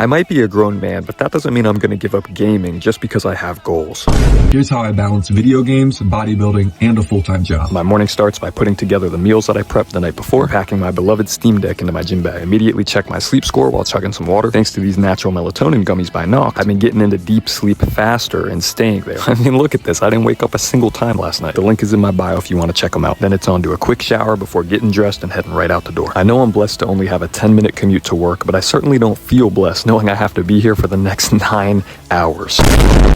I might be a grown man, but that doesn't mean I'm gonna give up gaming just because I have goals. Here's how I balance video games, bodybuilding, and a full-time job. My morning starts by putting together the meals that I prepped the night before, packing my beloved Steam Deck into my gym bag. I immediately check my sleep score while chugging some water. Thanks to these natural melatonin gummies by Nox, I've been getting into deep sleep faster and staying there. I mean, look at this. I didn't wake up a single time last night. The link is in my bio if you want to check them out. Then it's on to a quick shower before getting dressed and heading right out the door. I know I'm blessed to only have a 10-minute commute to work, but I certainly don't feel blessed knowing I have to be here for the next 9 hours.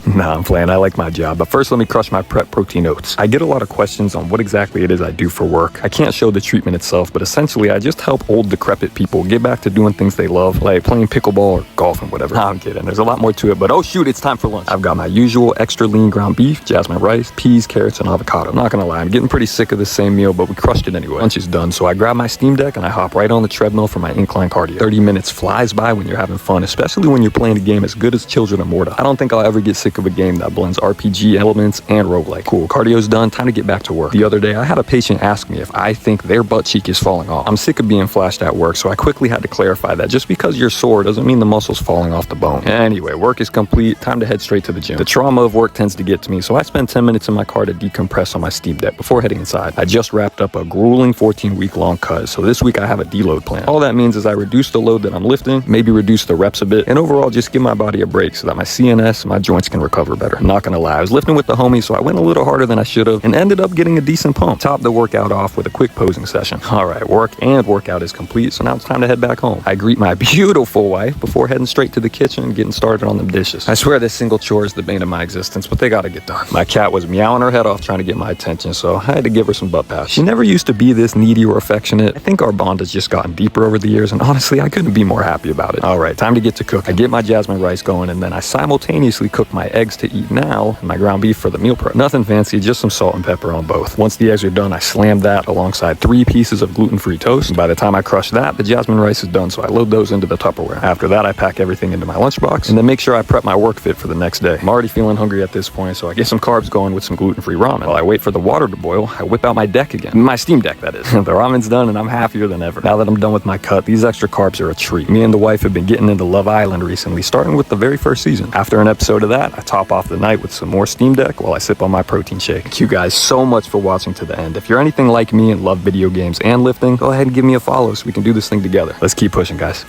Nah, I'm playing. I like my job. But first, let me crush my prep protein oats. I get a lot of questions on what exactly it is I do for work. I can't show the treatment itself, but essentially I just help old decrepit people get back to doing things they love, like playing pickleball or golf and whatever. Nah, I'm kidding. There's a lot more to it, but oh shoot, it's time for lunch. I've got my usual extra lean ground beef, jasmine rice, peas, carrots, and avocado. I'm not gonna lie, I'm getting pretty sick of the same meal, but we crushed it anyway. Lunch is done, so I grab my Steam Deck and I hop right on the treadmill for my incline cardio. 30 minutes flies by when you're having fun, especially when you're playing a game as good as Children of Morta. I don't think I'll ever get sick of a game that blends RPG elements and roguelike. Cool, cardio's done, time to get back to work. The other day, I had a patient ask me if I think their butt cheek is falling off. I'm sick of being flashed at work, so I quickly had to clarify that just because you're sore doesn't mean the muscle's falling off the bone. Anyway, work is complete, time to head straight to the gym. The trauma of work tends to get to me, so I spend 10 minutes in my car to decompress on my Steam Deck before heading inside. I just wrapped up a grueling 14-week long cut, so this week I have a deload plan. All that means is I reduce the load that I'm lifting, maybe reduce the reps a bit, and overall just give my body a break so that my CNS and my joints can recover better. I'm not gonna lie, I was lifting with the homies, so I went a little harder than I should have and ended up getting a decent pump. Top the workout off with a quick posing session. All right, work and workout is complete, so now it's time to head back home. I greet my beautiful wife before heading straight to the kitchen and getting started on them dishes. I swear this single chore is the bane of my existence, but they gotta get done. My cat was meowing her head off trying to get my attention, so I had to give her some butt pats. She never used to be this needy or affectionate. I think our bond has just gotten deeper over the years, and honestly, I couldn't be more happy about it. All right, time to get to cook. I get my jasmine rice going, and then I simultaneously cook my eggs to eat now and my ground beef for the meal prep. Nothing fancy, just some salt and pepper on both. Once the eggs are done, I slam that alongside 3 pieces of gluten-free toast. And by the time I crush that, the jasmine rice is done, so I load those into the Tupperware. After that, I pack everything into my lunchbox and then make sure I prep my work fit for the next day. I'm already feeling hungry at this point, so I get some carbs going with some gluten-free ramen. While I wait for the water to boil, I whip out my deck again. My Steam Deck, that is. The ramen's done and I'm happier than ever. Now that I'm done with my cut, these extra carbs are a treat. Me and the wife have been getting into Love Island recently, starting with the very first season. After an episode of that, I top off the night with some more Steam Deck while I sip on my protein shake. Thank you guys so much for watching to the end. If you're anything like me and love video games and lifting, go ahead and give me a follow so we can do this thing together. Let's keep pushing, guys.